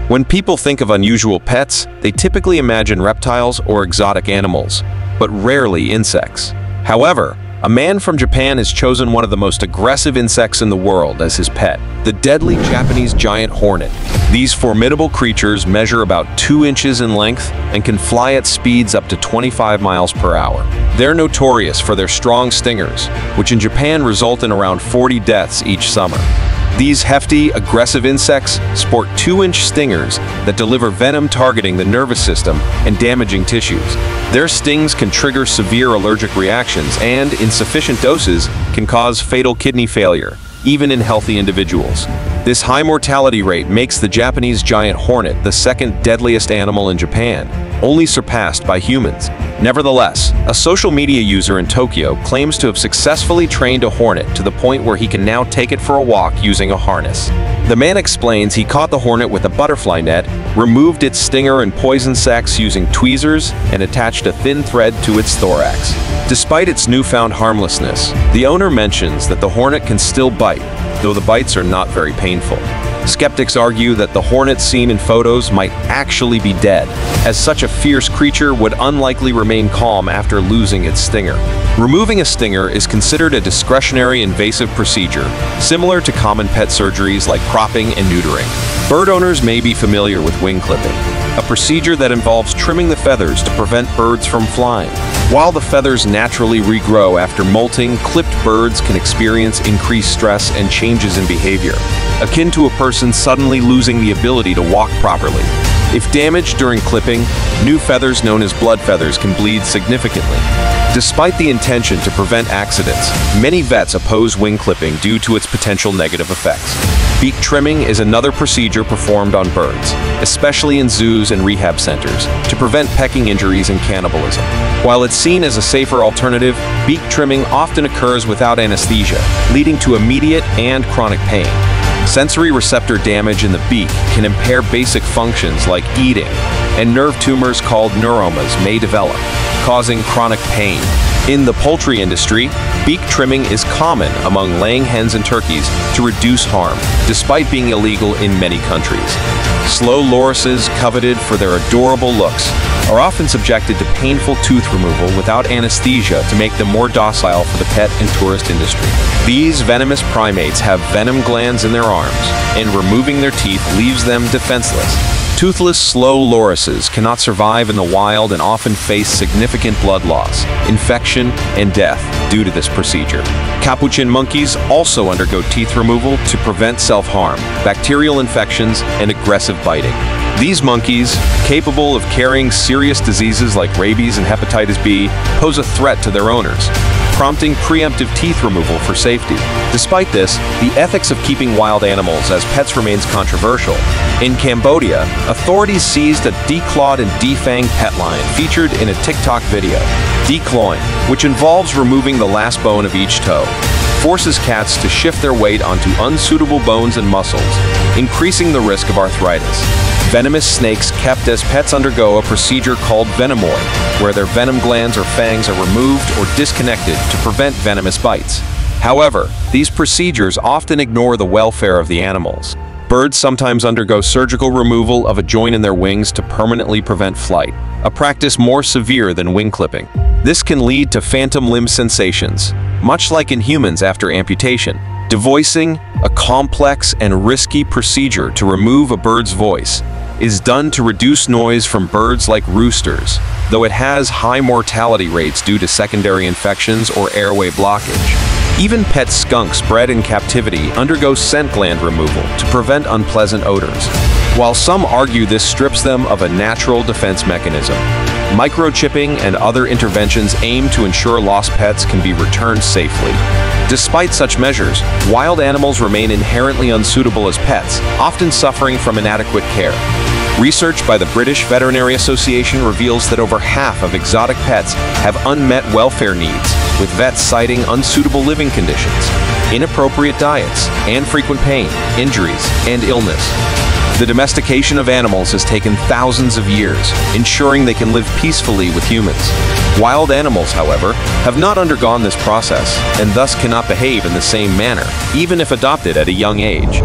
When people think of unusual pets, they typically imagine reptiles or exotic animals, but rarely insects. However, a man from Japan has chosen one of the most aggressive insects in the world as his pet, the deadly Japanese giant hornet. These formidable creatures measure about 2 inches in length and can fly at speeds up to 25 miles per hour. They're notorious for their strong stingers, which in Japan result in around 40 deaths each summer. These hefty, aggressive insects sport 2-inch stingers that deliver venom targeting the nervous system and damaging tissues. Their stings can trigger severe allergic reactions and, in sufficient doses, can cause fatal kidney failure, even in healthy individuals. This high mortality rate makes the Japanese giant hornet the second deadliest animal in Japan, only surpassed by humans. Nevertheless, a social media user in Tokyo claims to have successfully trained a hornet to the point where he can now take it for a walk using a harness. The man explains he caught the hornet with a butterfly net, removed its stinger and poison sacs using tweezers, and attached a thin thread to its thorax. Despite its newfound harmlessness, the owner mentions that the hornet can still bite, though the bites are not very painful. Skeptics argue that the hornet seen in photos might actually be dead, as such a fierce creature would unlikely remain calm after losing its stinger. Removing a stinger is considered a discretionary invasive procedure, similar to common pet surgeries like cropping and neutering. Bird owners may be familiar with wing clipping, a procedure that involves trimming the feathers to prevent birds from flying. While the feathers naturally regrow after molting, clipped birds can experience increased stress and changes in behavior, akin to a person suddenly losing the ability to walk properly. If damaged during clipping, new feathers known as blood feathers can bleed significantly. Despite the intention to prevent accidents, many vets oppose wing clipping due to its potential negative effects. Beak trimming is another procedure performed on birds, especially in zoos and rehab centers, to prevent pecking injuries and cannibalism. While it's seen as a safer alternative, beak trimming often occurs without anesthesia, leading to immediate and chronic pain. Sensory receptor damage in the beak can impair basic functions like eating, and nerve tumors called neuromas may develop, causing chronic pain. In the poultry industry, beak trimming is common among laying hens and turkeys to reduce harm, despite being illegal in many countries. Slow lorises, coveted for their adorable looks, are often subjected to painful tooth removal without anesthesia to make them more docile for the pet and tourist industry. These venomous primates have venom glands in their arms, and removing their teeth leaves them defenseless. Toothless, slow lorises cannot survive in the wild and often face significant blood loss, infection, and death due to this procedure. Capuchin monkeys also undergo teeth removal to prevent self-harm, bacterial infections, and aggressive biting. These monkeys, capable of carrying serious diseases like rabies and hepatitis B, pose a threat to their owners, prompting preemptive teeth removal for safety. Despite this, the ethics of keeping wild animals as pets remains controversial. In Cambodia, authorities seized a declawed and defanged pet lion featured in a TikTok video. Declawing, which involves removing the last bone of each toe, forces cats to shift their weight onto unsuitable bones and muscles, increasing the risk of arthritis. Venomous snakes kept as pets undergo a procedure called venomoid, where their venom glands or fangs are removed or disconnected to prevent venomous bites. However, these procedures often ignore the welfare of the animals. Birds sometimes undergo surgical removal of a joint in their wings to permanently prevent flight, a practice more severe than wing clipping. This can lead to phantom limb sensations, much like in humans after amputation. Devoicing, a complex and risky procedure to remove a bird's voice, is done to reduce noise from birds like roosters, though it has high mortality rates due to secondary infections or airway blockage. Even pet skunks bred in captivity undergo scent gland removal to prevent unpleasant odors. While some argue this strips them of a natural defense mechanism, microchipping and other interventions aim to ensure lost pets can be returned safely. Despite such measures, wild animals remain inherently unsuitable as pets, often suffering from inadequate care. Research by the British Veterinary Association reveals that over half of exotic pets have unmet welfare needs, with vets citing unsuitable living conditions, inappropriate diets, and frequent pain, injuries, and illness. The domestication of animals has taken thousands of years, ensuring they can live peacefully with humans. Wild animals, however, have not undergone this process, and thus cannot behave in the same manner, even if adopted at a young age.